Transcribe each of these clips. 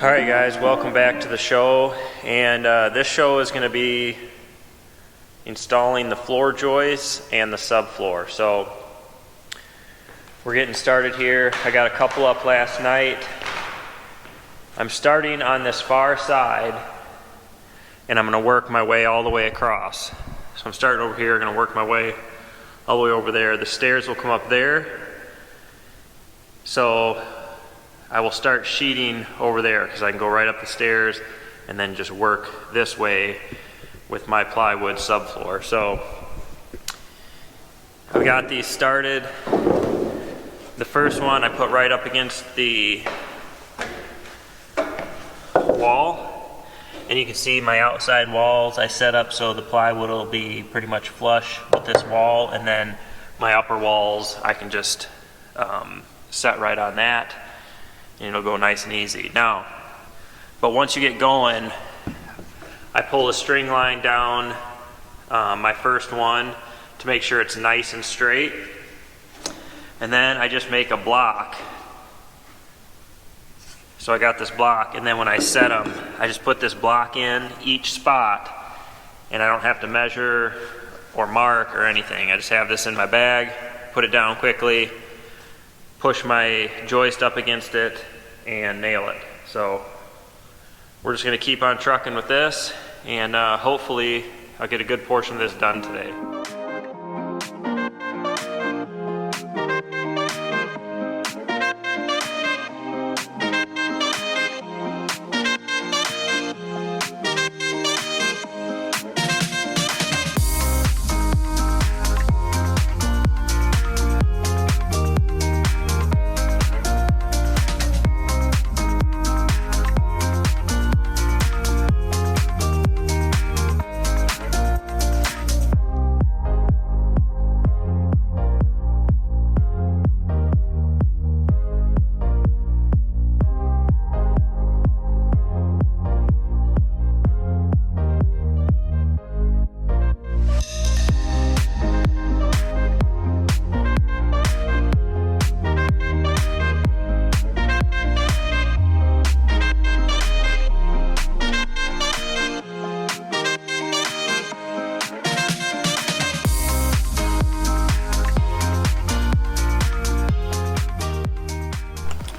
Alright guys, welcome back to the show, and this show is going to be installing the floor joists and the subfloor. So we're getting started here. I got a couple up last night. I'm starting on this far side and I'm going to work my way all the way across. So I'm starting over here, going to work my way all the way over there. The stairs will come up there. So I will start sheeting over there because I can go right up the stairs and then just work this way with my plywood subfloor. So I've got these started. The first one I put right up against the wall, and you can see my outside walls I set up so the plywood will be pretty much flush with this wall, and then my upper walls I can just set right on that. And it'll go nice and easy. Now, but once you get going, I pull a string line down my first one to make sure it's nice and straight. And then I just make a block. So I got this block, and then when I set them, I just put this block in each spot, and I don't have to measure or mark or anything. I just have this in my bag, put it down quickly, push my joist up against it, and nail it. So we're just going to keep on trucking with this, and hopefully I'll get a good portion of this done today.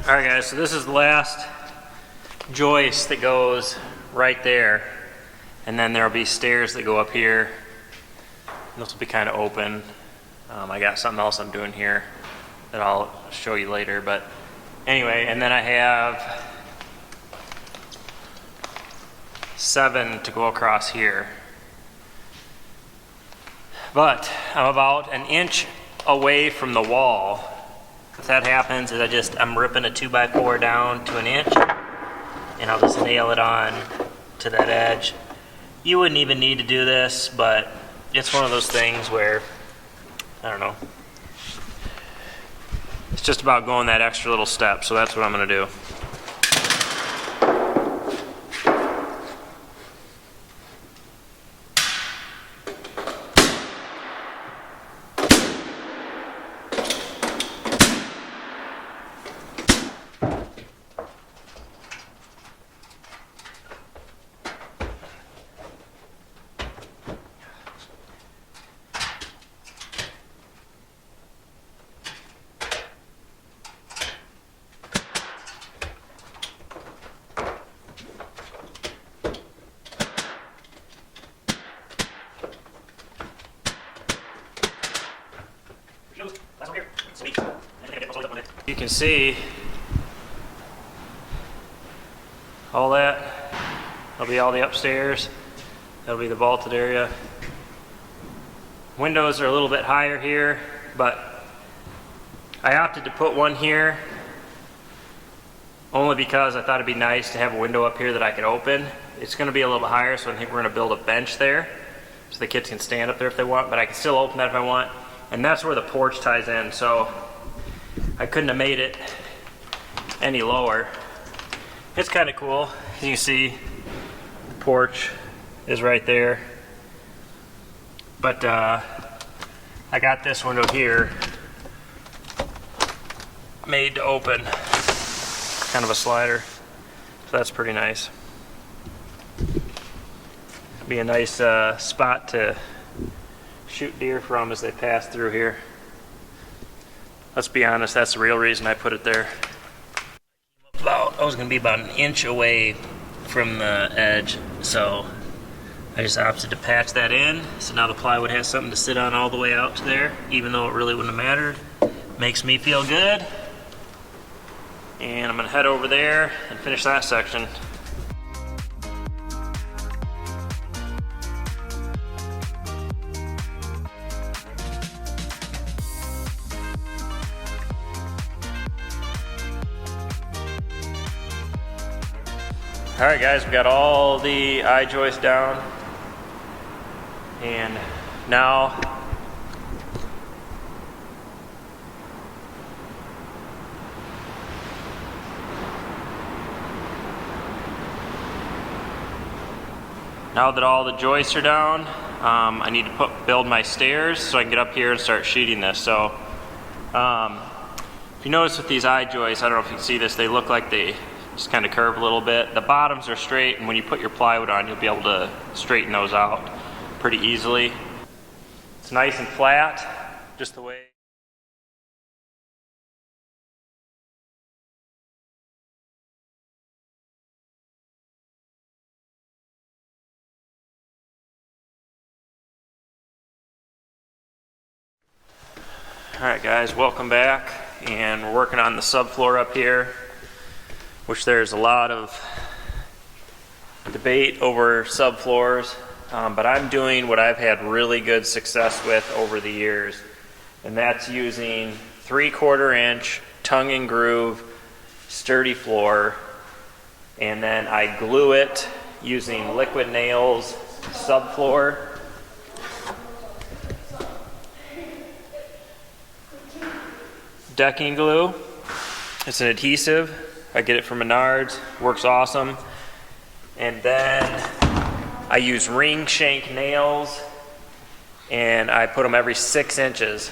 Alright guys, so this is the last joist that goes right there, and then there will be stairs that go up here. This will be kind of open. I got something else I'm doing here that I'll show you later, but anyway, and then I have 7 to go across here. But I'm about an inch away from the wall. If that happens, is I'm ripping a 2x4 down to an inch, and I'll just nail it on to that edge. You wouldn't even need to do this, but it's one of those things where, I don't know, it's just about going that extra little step, so that's what I'm going to do. You can see all that. That'll be all the upstairs. That'll be the vaulted area. Windows are a little bit higher here, but I opted to put one here only because I thought it'd be nice to have a window up here that I could open. It's going to be a little bit higher, so I think we're going to build a bench there so the kids can stand up there if they want, but I can still open that if I want. And that's where the porch ties in, so I couldn't have made it any lower. It's kind of cool. As you can see, the porch is right there. But I got this window here made to open. Kind of a slider. So that's pretty nice. Be a nice spot to shoot deer from as they pass through here. Let's be honest, that's the real reason I put it there. I was going to be about an inch away from the edge, so I just opted to patch that in. So now the plywood has something to sit on all the way out to there, even though it really wouldn't have mattered. Makes me feel good. And I'm going to head over there and finish that section. All right, guys, we got all the I-joist down, and now that all the joists are down, I need to build my stairs so I can get up here and start sheeting this. So if you notice with these I-joists, I don't know if you can see this, they look like they just kind of curve a little bit. The bottoms are straight, and when you put your plywood on, you'll be able to straighten those out pretty easily. It's nice and flat, just the way. All right, guys, welcome back, and we're working on the subfloor up here, which there's a lot of debate over subfloors, but I'm doing what I've had really good success with over the years, and that's using 3/4 inch tongue and groove sturdy floor, and then I glue it using liquid nails subfloor. Decking glue. It's an adhesive. I get it from Menards. Works awesome. And then I use ring shank nails, and I put them every 6 inches.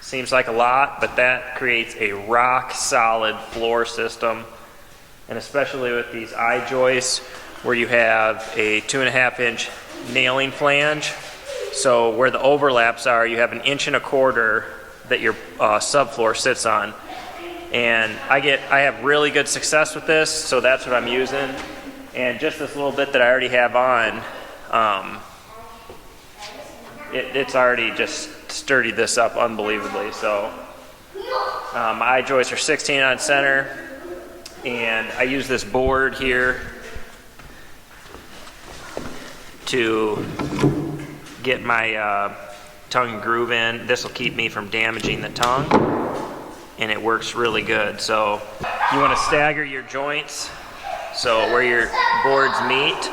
Seems like a lot, but that creates a rock solid floor system. And especially with these I-joists where you have a 2.5 inch nailing flange. So where the overlaps are, you have 1.25 inches that your subfloor sits on. And I have really good success with this, so that's what I'm using. And just this little bit that I already have on, it's already just sturdied this up unbelievably. So my I-joists are 16 on center, and I use this board here to get my tongue groove in. This will keep me from damaging the tongue, and it works really good. So you want to stagger your joints, so where your boards meet,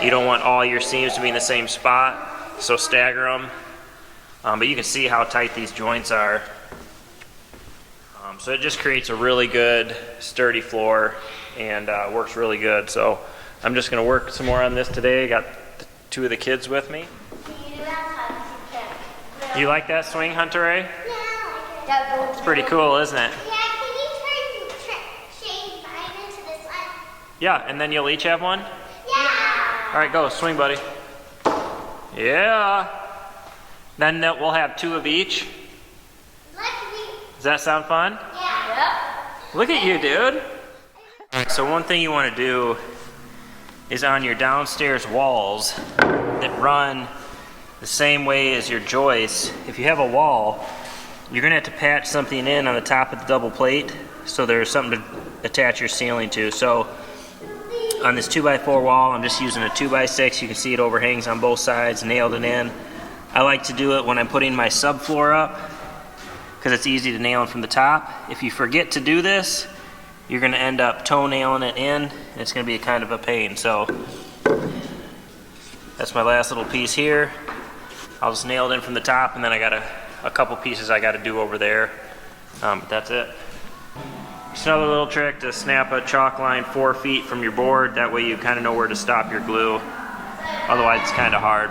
you don't want all your seams to be in the same spot, so stagger them. But you can see how tight these joints are. So it just creates a really good sturdy floor, and works really good. So I'm just going to work some more on this today. I got 2 of the kids with me. You like that swing, Hunter Ray? Yeah, I like it. It's pretty cool, isn't it? Yeah, can you turn Shane mine into this one? Yeah, and then you'll each have one? Yeah. All right, go, swing, buddy. Yeah. Then we'll have 2 of each. Does that sound fun? Yeah. Look at you, dude. All right, so one thing you want to do is on your downstairs walls that run the same way as your joists, if you have a wall, you're going to have to patch something in on the top of the double plate so there's something to attach your ceiling to. So on this 2x4 wall, I'm just using a 2x6. You can see it overhangs on both sides, nailed it in. I like to do it when I'm putting my subfloor up because it's easy to nail in from the top. If you forget to do this, you're going to end up toe nailing it in, and it's going to be kind of a pain. So that's my last little piece here. I'll just nail it in from the top, and then I got a couple pieces I got to do over there, but that's it. Just another little trick to snap a chalk line 4 feet from your board. That way you kind of know where to stop your glue. Otherwise it's kind of hard.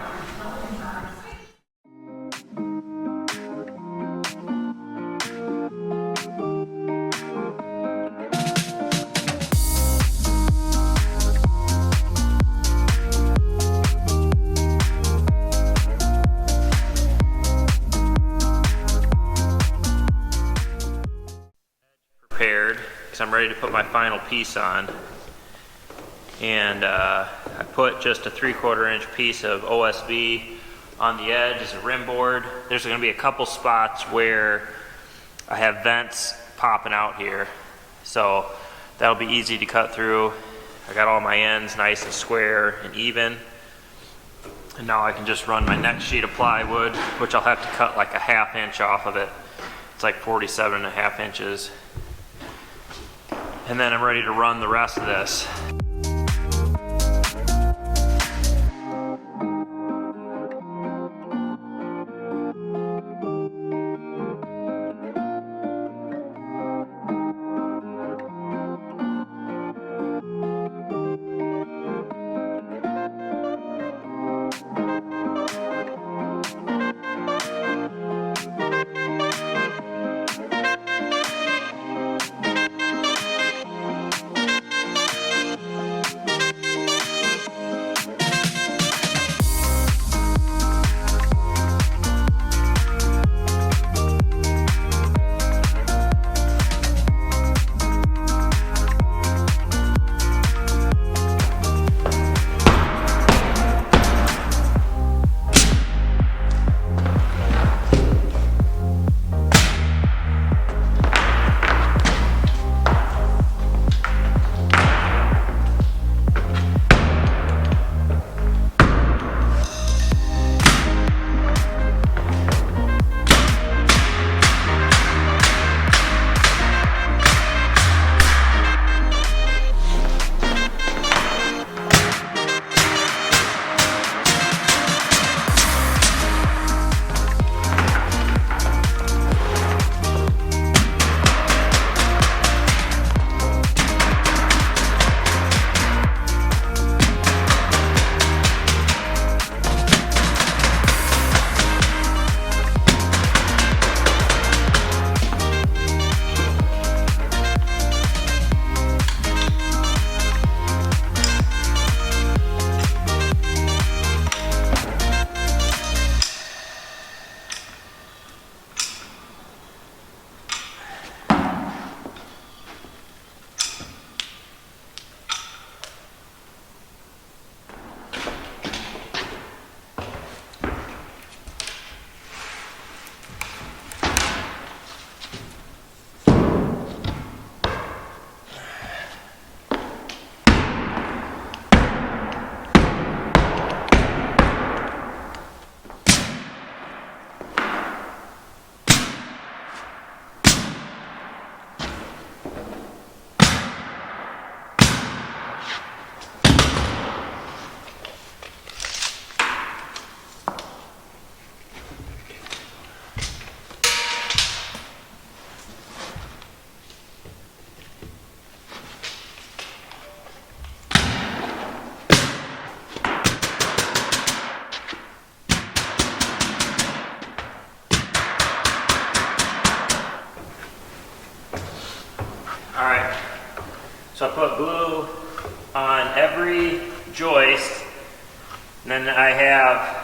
because I'm ready to put my final piece on. And I put just a 3/4 inch piece of OSB on the edge as a rim board. There's going to be a couple spots where I have vents popping out here, so that'll be easy to cut through. I got all my ends nice and square and even, and now I can just run my next sheet of plywood, which I'll have to cut like a 1/2 inch off of it. It's like 47.5 inches, and then I'm ready to run the rest of this. Alright, so I put glue on every joist, and then I have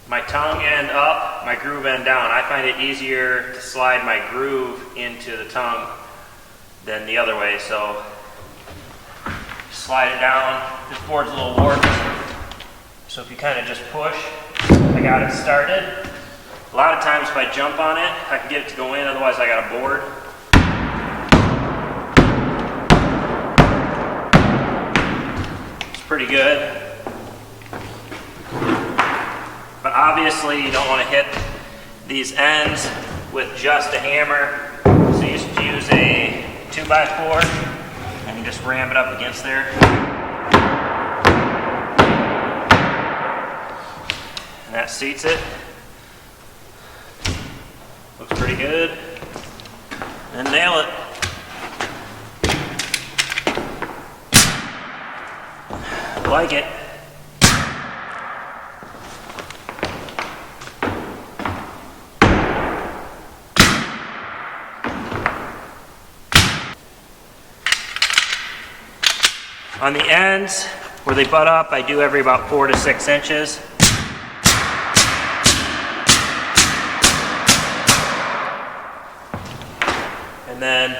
my tongue end up, my groove end down. I find it easier to slide my groove into the tongue than the other way, so slide it down. This board's a little warped, so if you kind of just push, I got it started. A lot of times if I jump on it, I can get it to go in, otherwise I got a board. It's pretty good. But obviously you don't want to hit these ends with just a hammer, so you just use a 2x4 and you just ram it up against there. And that seats it. Looks pretty good. And nail it. Like it. On the ends, where they butt up, I do every about 4 to 6 inches. and then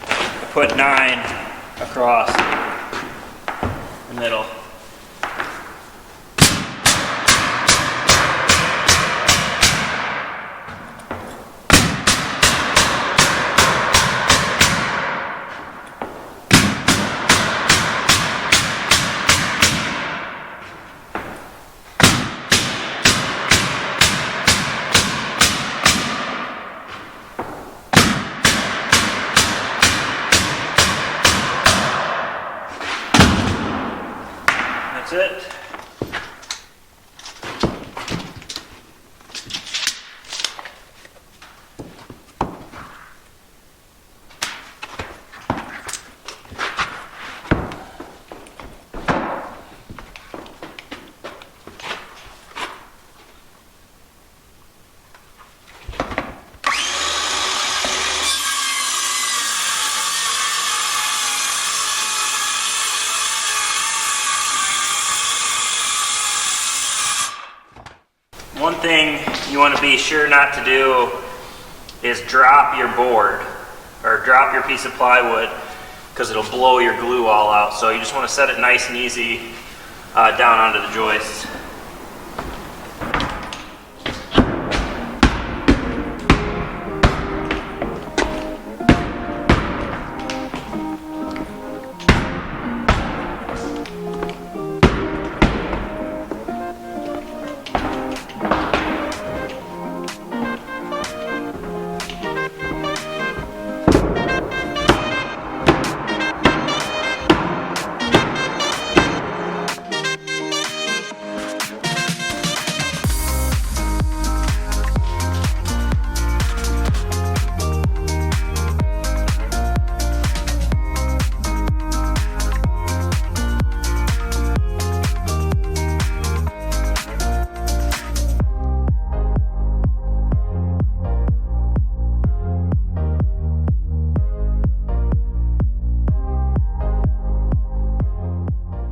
I put 9 across the middle. That's it. One thing you want to be sure not to do is drop your board or drop your piece of plywood, because it'll blow your glue all out. So you just want to set it nice and easy down onto the joist.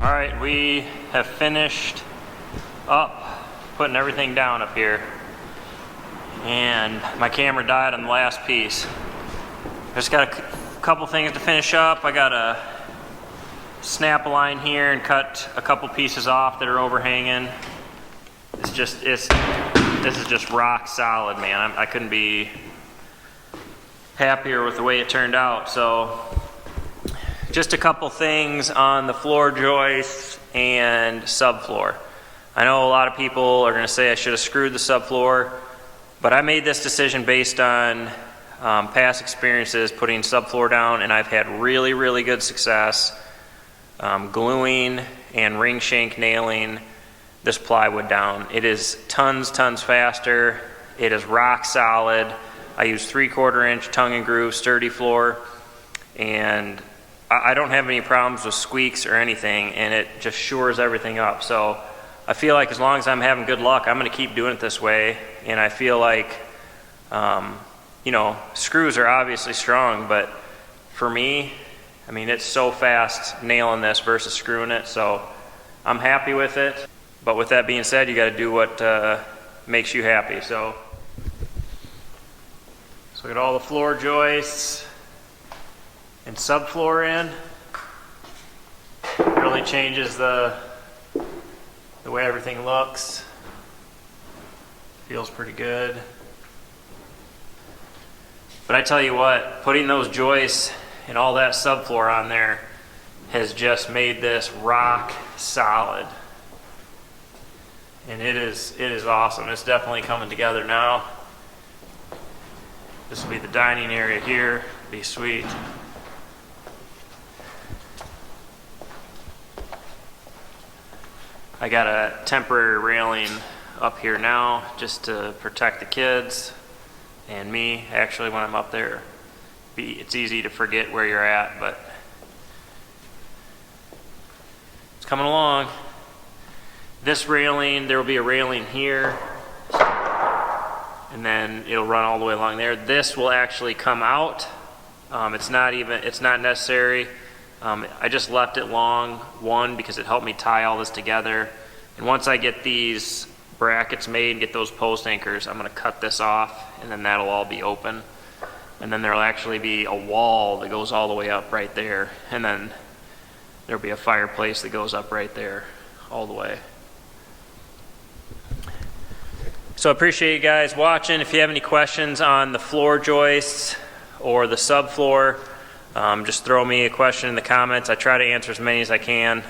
Alright, we have finished up putting everything down up here, and my camera died on the last piece. I just got a couple things to finish up. I got a snap line here and cut a couple pieces off that are overhanging. This is just rock solid, man. I couldn't be happier with the way it turned out. So just a couple things on the floor joists and subfloor. I know a lot of people are going to say I should have screwed the subfloor, but I made this decision based on past experiences putting subfloor down, and I've had really, really good success gluing and ring shank nailing this plywood down. It is tons faster. It is rock solid. I use 3/4 inch tongue and groove sturdy floor, and I don't have any problems with squeaks or anything, and it just shores everything up. So I feel like as long as I'm having good luck, I'm going to keep doing it this way. And I feel like, you know, screws are obviously strong, but for me, I mean, it's so fast nailing this versus screwing it. So I'm happy with it. But with that being said, you got to do what makes you happy. So we got all the floor joists and subfloor in. Really changes the way everything looks. Feels pretty good. But I tell you what, putting those joists and all that subfloor on there has just made this rock solid. And it is awesome. It's definitely coming together now. This will be the dining area here. Be sweet. I got a temporary railing up here now just to protect the kids and me. Actually, when I'm up there, it's easy to forget where you're at, but it's coming along. This railing, there will be a railing here, and then it'll run all the way along there. This will actually come out. It's not necessary. I just left it long, one, because it helped me tie all this together. And once I get these brackets made and get those post anchors, I'm going to cut this off, and then that'll all be open. and then there'll actually be a wall that goes all the way up right there, and then there'll be a fireplace that goes up right there all the way. So I appreciate you guys watching. If you have any questions on the floor joists or the subfloor, just throw me a question in the comments. I try to answer as many as I can.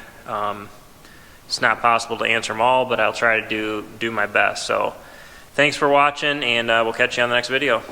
It's not possible to answer them all, but I'll try to do my best. So thanks for watching, and we'll catch you on the next video.